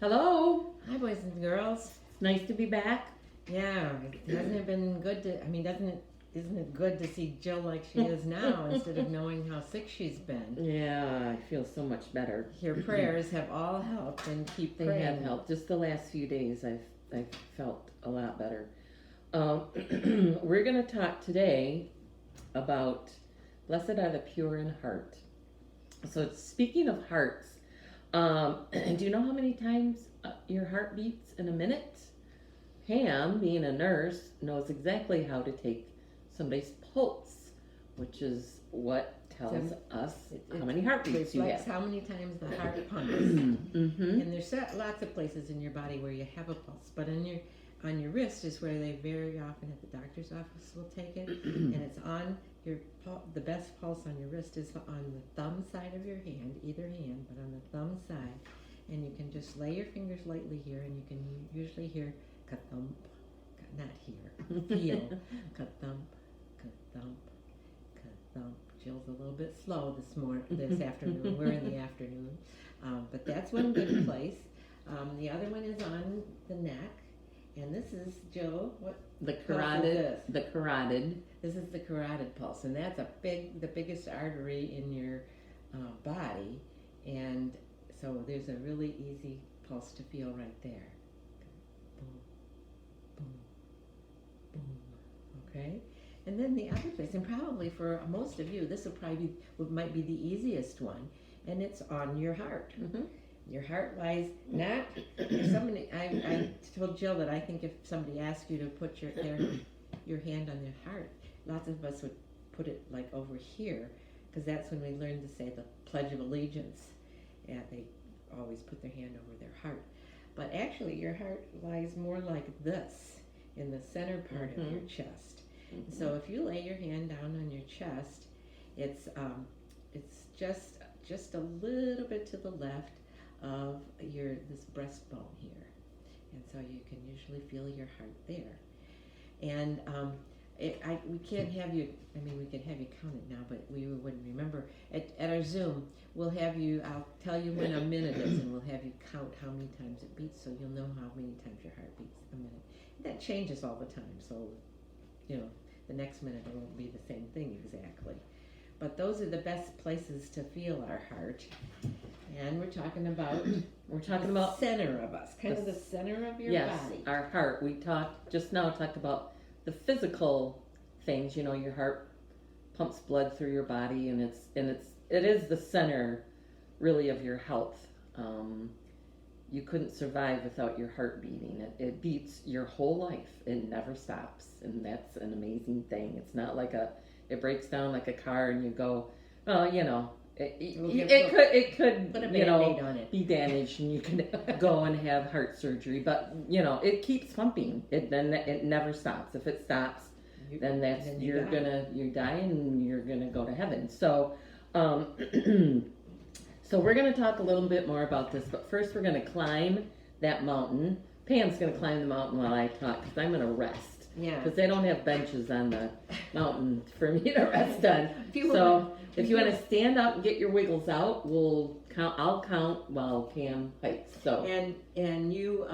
Hello. Hi, boys and girls. It's nice to be back. Yeah, hasn't it been good to? Isn't it good to see Jill like she is now instead of knowing how sick she's been? Yeah, I feel so much better. Your prayers have all helped, and keep They praying. have helped. Just the last few days, I've felt a lot better. We're going to talk today about blessed are the pure in heart. So speaking of hearts, do you know how many times your heart beats in a minute? Pam, being a nurse, knows exactly how to take somebody's pulse, which is what tells us how many heartbeats you reflects have. how many times the heart pumps. Mm-hmm. And there's lots of places in your body where you have a pulse, but on your wrist is where they very often at the doctor's office will take it, and it's on your the best pulse on your wrist is on the thumb side of your hand, either hand, but on the thumb side, and you can just lay your fingers lightly here, and you can usually hear ka-thump, not hear, feel ka-thump, ka-thump, ka-thump. Jill's a little bit slow this afternoon. We're in the afternoon, but that's one good place. The other one is on the neck. And this is, Joe, what The pulse is carotid. this? The carotid. This is the carotid pulse, and that's the biggest artery in your body, and so there's a really easy pulse to feel right there. Boom, boom, boom. Okay, and then the other place, and probably for most of you, this will probably might be the easiest one, and it's on your heart. Mm-hmm. Your heart lies not. If somebody, I told Jill that I think if somebody asked you to put your hand on their heart, lots of us would put it like over here, because that's when we learned to say the Pledge of Allegiance. And they always put their hand over their heart. But actually, your heart lies more like this, in the center part of your chest. Mm-hmm. So if you lay your hand down on your chest, it's just a little bit to the left of this breastbone here, and so you can usually feel your heart there. And we can't have you. I mean, we could have you count it now, but we wouldn't remember. At our Zoom, we'll have you. I'll tell you when a minute is, and we'll have you count how many times it beats, so you'll know how many times your heart beats a minute. That changes all the time, so the next minute it won't be the same thing exactly. But those are the best places to feel our heart. And we're talking about the center of us, kind of the center of your body. Our heart. We talked about the physical things. Your heart pumps blood through your body, and it is the center, really, of your health. You couldn't survive without your heart beating. It beats your whole life. It never stops, and that's an amazing thing. It's not like it breaks down like a car, and you go, It could put a Band-Aid on it. Be damaged, and you can go and have heart surgery. But it keeps pumping. It never stops. If it stops, then you're die and you're gonna go to heaven. So, so we're gonna talk a little bit more about this. But first, we're gonna climb that mountain. Pam's gonna climb the mountain while I talk, because I'm gonna rest. Yeah. Because they don't have benches on the mountain for me to rest on. So if you want to stand up and get your wiggles out, I'll count while Pam hikes. So and you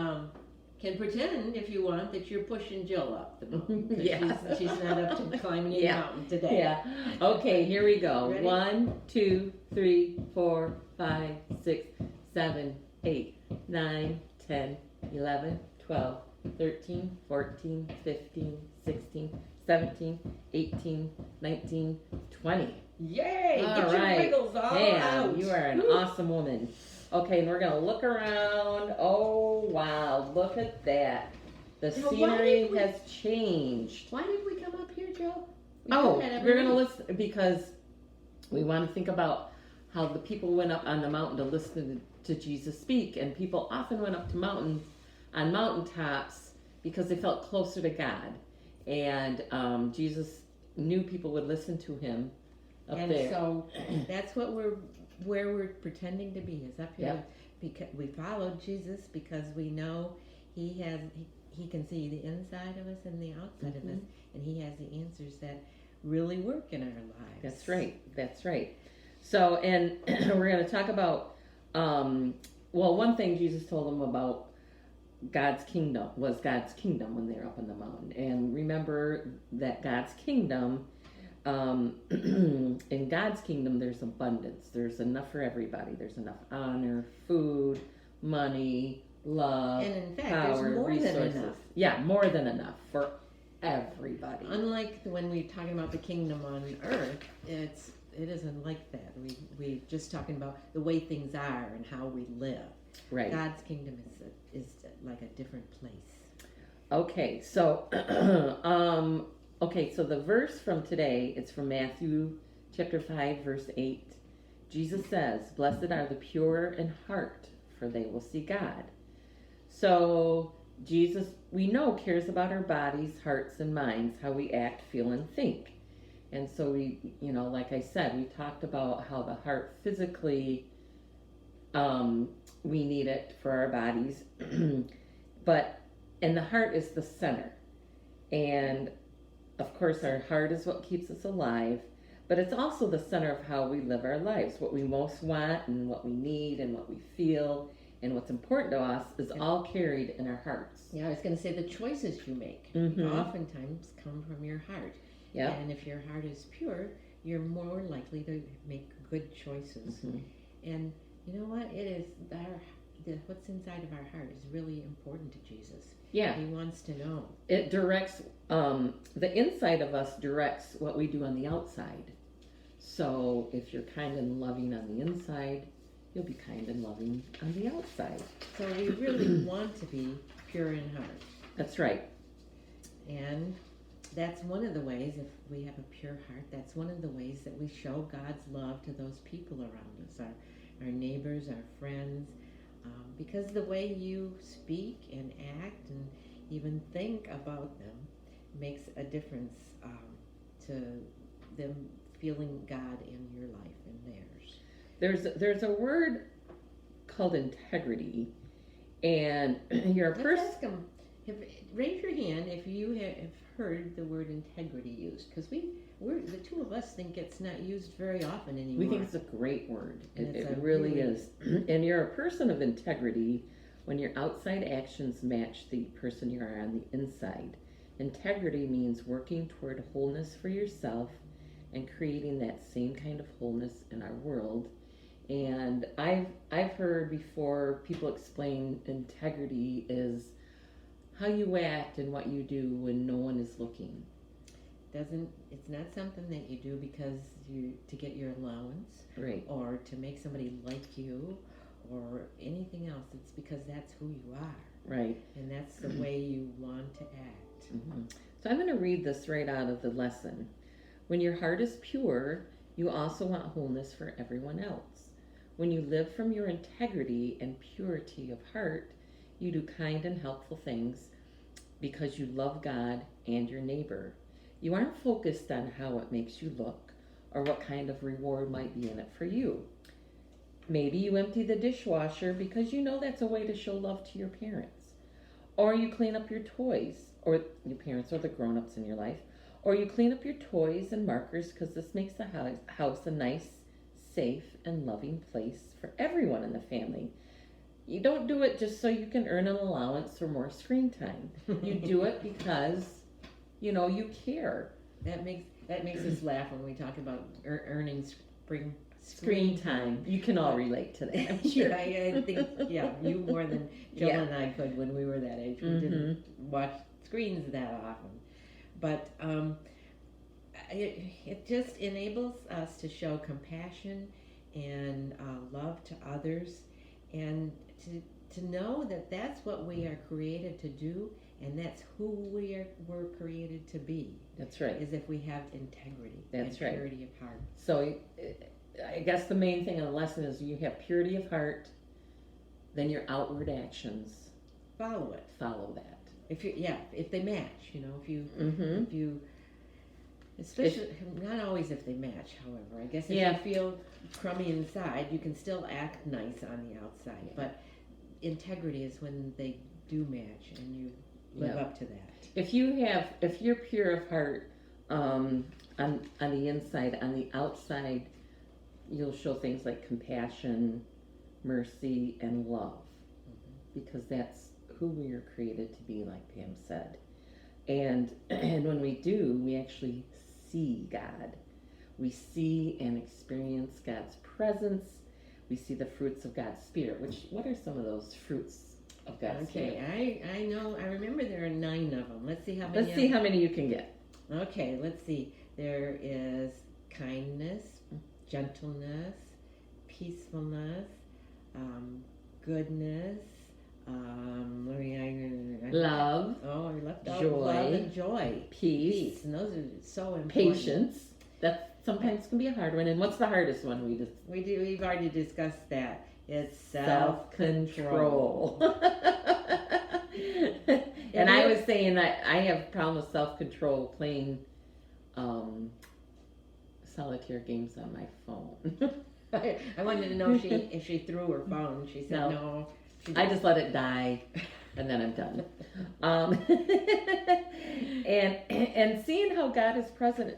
can pretend if you want that you're pushing Jill up the mountain. Yeah. She's not up to climbing the mountain today. Yeah. Okay, here we go. Ready? 1, 2, 3, 4, 5, 6, 7, 8, 9, 10, 11, 12, 13, 14, 15, 16, 17, 18, 19, 20. Yay! All Get right. your wiggles all Pam, out. you are an awesome woman. Okay, and we're going to look around. Oh, wow. Look at that. The scenery has changed. Why did we come up here, Joe? We're going to listen because we want to think about how the people went up on the mountain to listen to Jesus speak, and people often went up to on mountaintops because they felt closer to God, and Jesus knew people would listen to him up there. And so that's what where we're pretending to be, is up here. Yep. Because we followed Jesus because we know he can see the inside of us and the outside of us, and he has the answers that really work in our lives. That's right. So, and we're going to talk about well, one thing Jesus told them about God's kingdom was God's kingdom when they're up in the mountain. And remember that God's kingdom, in God's kingdom, there's abundance. There's enough for everybody. There's enough honor, food, money, love, And in fact, power, there's more resources. than enough. Yeah, more than enough for everybody. Unlike when we're talking about the kingdom on earth, it isn't like that. We just talking about the way things are and how we live. Right. God's kingdom is like a different place. Okay, so so the verse from today, it's from Matthew chapter 5 verse 8. Jesus says, "Blessed are the pure in heart, for they will see God." So Jesus, we know, cares about our bodies, hearts, and minds, how we act, feel, and think. And so we, like I said, we talked about how the heart physically, we need it for our bodies, and the heart is the center. And of course, our heart is what keeps us alive, but it's also the center of how we live our lives. What we most want and what we need and what we feel and what's important to us is all carried in our hearts. Yeah, I was going to say the choices you make oftentimes come from your heart. Yeah. And if your heart is pure, you're more likely to make good choices. And you know what? It is what's inside of our heart is really important to Jesus. Yeah. He wants to know. It directs, the inside of us directs what we do on the outside. So if you're kind and loving on the inside, you'll be kind and loving on the outside. So we really want to be pure in heart. That's right. And that's one of the ways, if we have a pure heart, that's one of the ways that we show God's love to those people around us, our neighbors, our friends, because the way you speak and act and even think about them makes a difference to them feeling God in your life and theirs. There's a word called integrity, and you're a person. Let's ask them. Raise your hand if you have heard the word integrity used, because we're the two of us think it's not used very often anymore. We think it's a great word. It really is. And you're a person of integrity when your outside actions match the person you are on the inside. Integrity means working toward wholeness for yourself and creating that same kind of wholeness in our world. And I've heard before people explain integrity is how you act and what you do when no one is looking. It's not something that you do because to get your allowance, Right. or to make somebody like you or anything else. It's because that's who you are. Right. And that's the way you want to act. So I'm going to read this right out of the lesson. When your heart is pure, you also want wholeness for everyone else. When you live from your integrity and purity of heart, you do kind and helpful things because you love God and your neighbor. You aren't focused on how it makes you look or what kind of reward might be in it for you. Maybe you empty the dishwasher because you know that's a way to show love to your parents. Or you clean up your toys, or your parents are the grown-ups in your life. Or you clean up your toys and markers because this makes the house a nice, safe, and loving place for everyone in the family. You don't do it just so you can earn an allowance or more screen time. You do it because, you care. That makes us laugh when we talk about earning Screen time. You can all relate to that, I'm sure. I think, you more than Joe and I could when we were that age. We didn't watch screens that often. But it just enables us to show compassion and love to others, and to know that that's what we are created to do, and that's who we're created to be. That's right. Is if we have integrity and purity of heart. So I guess the main thing in the lesson is you have purity of heart, then your outward actions follow that. If they match, if you especially not always if they match, however. I guess if you feel crummy inside, you can still act nice on the outside. But integrity is when they do match and you live up to that. If you're pure of heart on the inside, on the outside you'll show things like compassion, mercy, and love, because that's who we are created to be, like Pam said. And and when we do, we actually see God. We see and experience God's presence. We see the fruits of God's Spirit. What are some of those fruits of God's Spirit? Okay, I know. I remember there are 9 of them. Let's see how many. Let's see how many you can get. Okay, let's see. There is kindness, gentleness, peacefulness, goodness. Love, Oh, I left out joy, love and joy, peace, and those are so important. patience. That sometimes can be a hard one. And what's the hardest one? We've already discussed that. It's Self-control. And I was saying that I have problem with self-control playing solitaire games on my phone. I wanted to know if she threw her phone. She said no. I just let it die, and then I'm done. And seeing how God is present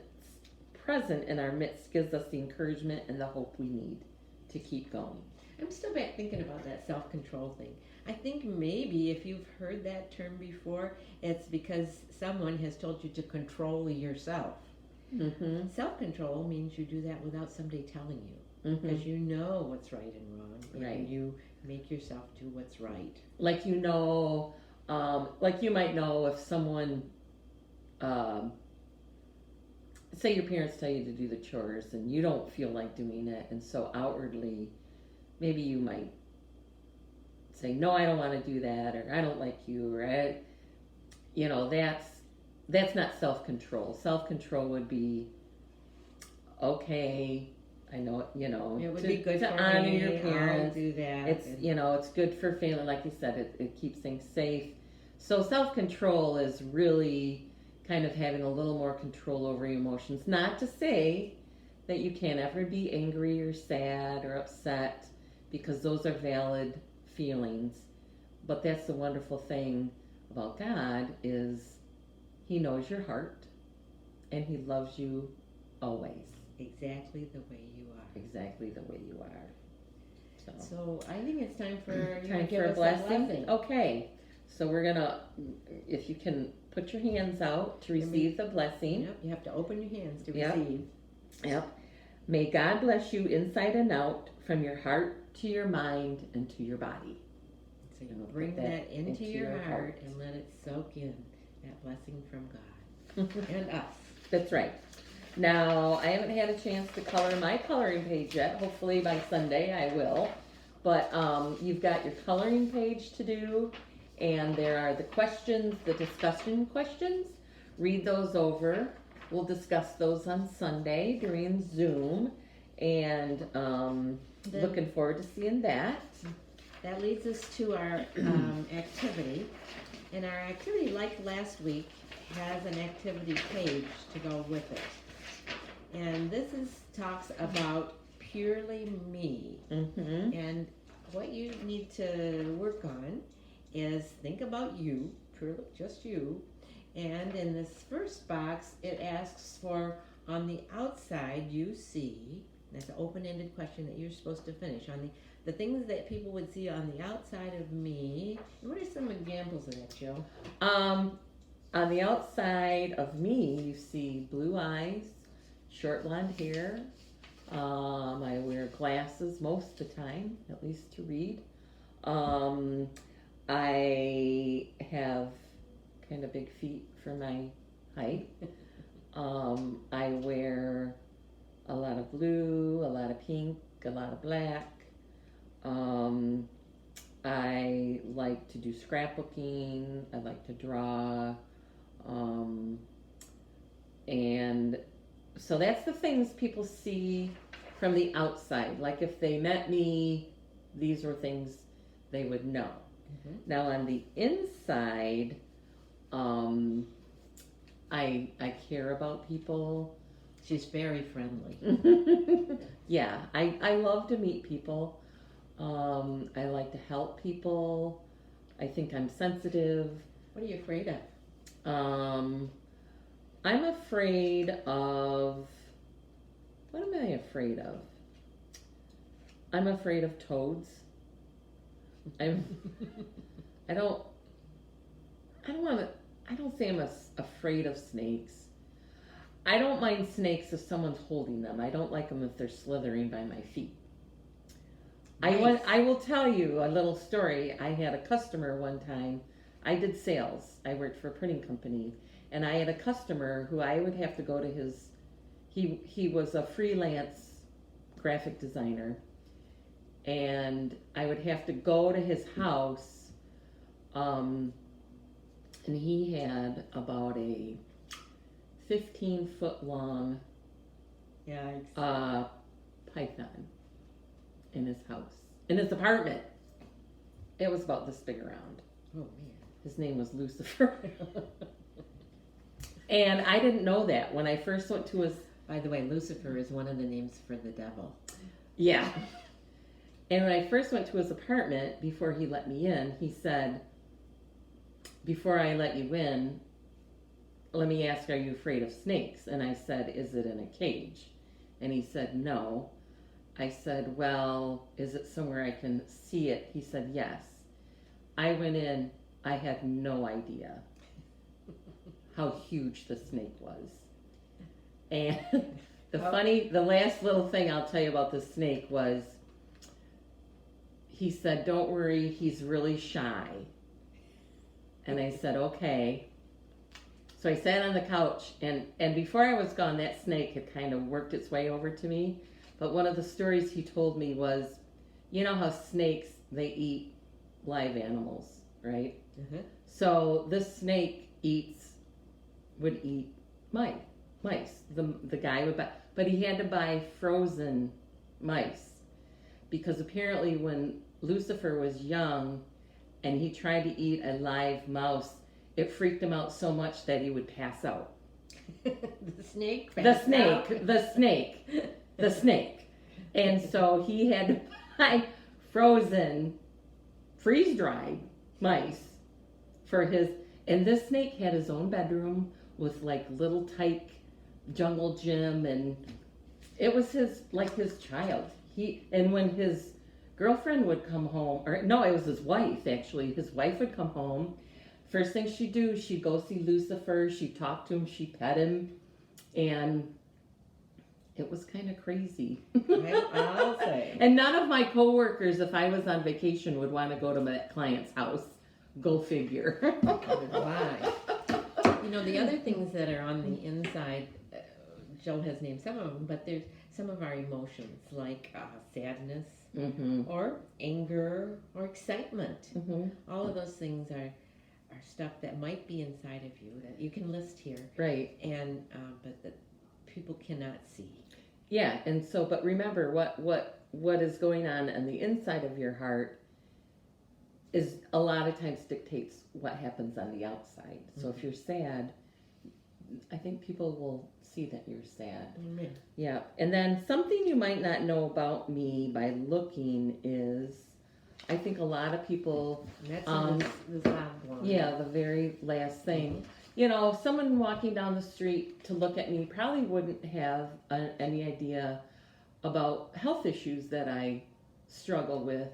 in our midst gives us the encouragement and the hope we need to keep going. I'm still back thinking about that self-control thing. I think maybe if you've heard that term before, it's because someone has told you to control yourself. Mm-hmm. Self-control means you do that without somebody telling you, Mm-hmm. because you know what's right and wrong, Right. and you make yourself do what's right. Like like you might know if someone, say your parents tell you to do the chores and you don't feel like doing it, and so outwardly, maybe you might say, no, I don't want to do that, or I don't like you, or that's not self-control. Self-control would be, okay, I know, It would to, be good to for honor me. your parents. I'll do that. It's it's good for family, like you said. It keeps things safe. So self-control is really kind of having a little more control over your emotions. Not to say that you can't ever be angry or sad or upset, because those are valid feelings. But that's the wonderful thing about God, is He knows your heart and He loves you always. Exactly the way you are. Exactly the way you are. So I think it's time for you to Time give for a us blessing? Okay. So we're gonna, if you can put your hands out to receive the blessing. Yep, you have to open your hands to Yep. receive. Yep. May God bless you inside and out, from your heart to your mind and to your body. So you And we'll bring put that into your heart heart. and let it soak in, that blessing from God and us. That's right. Now, I haven't had a chance to color my coloring page yet. Hopefully by Sunday I will. But you've got your coloring page to do, and there are the questions, the discussion questions. Read those over. We'll discuss those on Sunday during Zoom, and looking forward to seeing that. That leads us to our activity. And our activity, like last week, has an activity page to go with it. And this talks about purely me. Mm-hmm. And what you need to work on is think about you, purely just you. And in this first box, it asks for, on the outside, you see, that's an open-ended question that you're supposed to finish, on the things that people would see on the outside of me. And what are some examples of that, Jill? On the outside of me, you see blue eyes, short blonde hair. I wear glasses most of the time, at least to read. I have kind of big feet for my height. I wear a lot of blue, a lot of pink, a lot of black. I like to do scrapbooking. I like to draw. And so that's the things people see from the outside. Like if they met me, these were things they would know. Mm-hmm. Now on the inside, I care about people. She's very friendly. Yeah, I love to meet people. I like to help people. I think I'm sensitive. What are you afraid of? I'm afraid of, what am I afraid of? I'm afraid of toads. I'm. I don't. I don't want to. I don't say I'm afraid of snakes. I don't mind snakes if someone's holding them. I don't like them if they're slithering by my feet. Nice. I will tell you a little story. I had a customer one time. I did sales. I worked for a printing company, and I had a customer who I would have to go to his. He was a freelance graphic designer, and I would have to go to his house. And he had about a 15-foot long Yikes. python in his house, in his apartment. It was about this big around. Oh, man. His name was Lucifer. And I didn't know that when I first went to his. By the way, Lucifer is one of the names for the devil. Yeah. And when I first went to his apartment, before he let me in, he said, "Before I let you in, let me ask, are you afraid of snakes?" And I said, "Is it in a cage?" And he said, "No." I said, "Well, is it somewhere I can see it?" He said, "Yes." I went in, I had no idea how huge the snake was. And the last little thing I'll tell you about the snake was, he said, "Don't worry, he's really shy." And I said, "Okay." So I sat on the couch, and before I was gone, that snake had kind of worked its way over to me. But one of the stories he told me was, you know how snakes, they eat live animals, right? Uh-huh. So this snake would eat mice. The guy would buy, but he had to buy frozen mice, because apparently when Lucifer was young and he tried to eat a live mouse, it freaked him out so much that he would pass out. The snake? The snake. And so he had to buy frozen, freeze-dried mice for his, and this snake had his own bedroom with like little tight jungle gym, and it was his child. And when his girlfriend would come home, or no, it was his wife actually. His wife would come home. First thing she'd do, she'd go see Lucifer. She'd talk to him. She'd pet him, and it was kind of crazy. I'll say. And none of my coworkers, if I was on vacation, would want to go to my client's house. Go figure. Why? You know, the other things that are on the inside, Joe has named some of them, but there's some of our emotions, like sadness, Mm-hmm. or anger, or excitement. Mm-hmm. All of those things are stuff that might be inside of you that you can list here, Right. and but that people cannot see. Yeah, and so, but remember, what is going on the inside of your heart is a lot of times dictates what happens on the outside. So if you're sad, I think people will see that you're sad. Amen. Yeah, and then something you might not know about me by looking is, I think a lot of people, And that's in this lab one. yeah, the very last thing. You know, someone walking down the street to look at me probably wouldn't have any idea about health issues that I struggle with.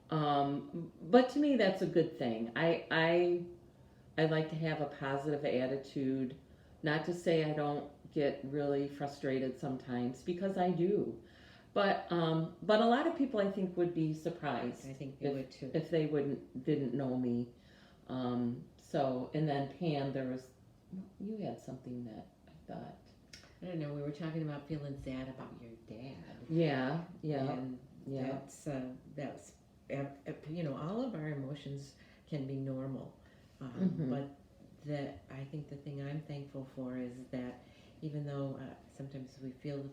But to me, that's a good thing. I like to have a positive attitude. Not to say I don't get really frustrated sometimes, because I do. But a lot of people, I think, would be surprised I think they would too. if they didn't know me. So, and then Pam, you had something that I thought. I don't know. We were talking about feeling sad about your dad. Yeah, And yeah. that's you know, all of our emotions can be normal, Mhm. but I think the thing I'm thankful for is that even though sometimes we feel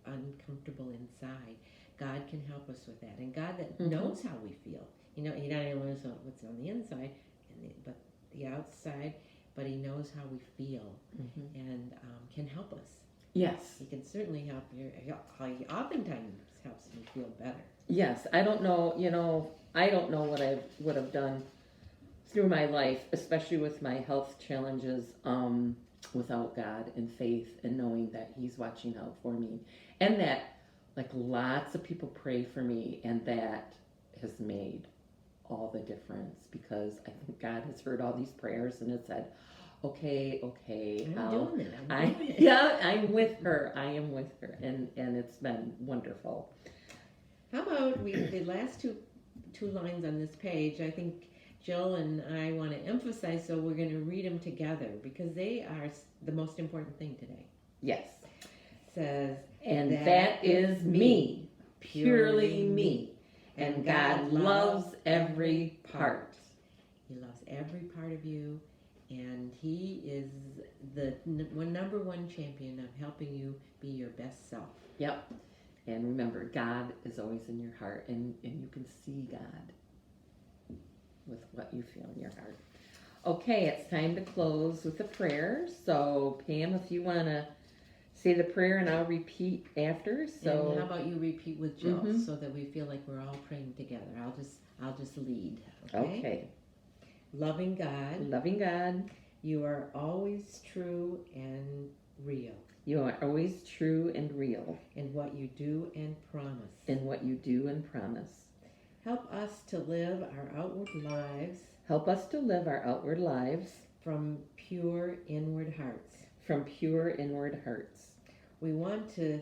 uncomfortable inside, God can help us with that, and God that Mhm. knows how we feel. You know, He not only knows what's on the inside, but the outside, but He knows how we feel, Mhm. and can help us. Yes, He can certainly help you. He oftentimes helps me feel better. yes. I don't know what I would have done through my life, especially with my health challenges, without God and faith and knowing that He's watching out for me, and that like lots of people pray for me, and that has made all the difference, because I think God has heard all these prayers and has said, okay, I'm doing it. I'm with her. I am with her, and it's been wonderful. How about the last two lines on this page? I think Jill and I want to emphasize, so we're going to read them together because they are the most important thing today. Yes. It says, And that is me, purely me, and God loves every part. He loves every part of you, and He is the number one champion of helping you be your best self. Yep. And remember, God is always in your heart, and you can see God with what you feel in your heart. Okay, it's time to close with a prayer. So, Pam, if you want to say the prayer, and I'll repeat after. So, and how about you repeat with Jill, Mhm. so that we feel like we're all praying together? I'll just lead. okay. Loving God, Loving God, you are always true and real you are always true and real in what you do and promise. in what you do and promise. Help us to live our outward lives Help us to live our outward lives from pure inward hearts. from pure inward hearts. We want to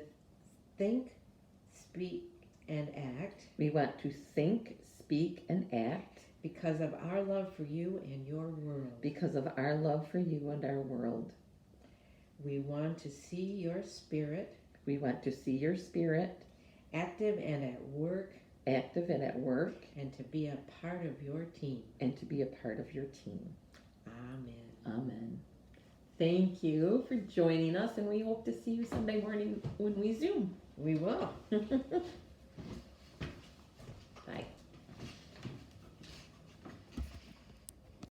think, speak, and act We want to think, speak, and act because of our love for you and your world. because of our love for you and our world. We want to see your spirit We want to see your spirit active and at work, active and at work, and to be a part of your team. and to be a part of your team. Amen. Amen. Thank you for joining us, and we hope to see you Sunday morning when we Zoom. We will. Bye.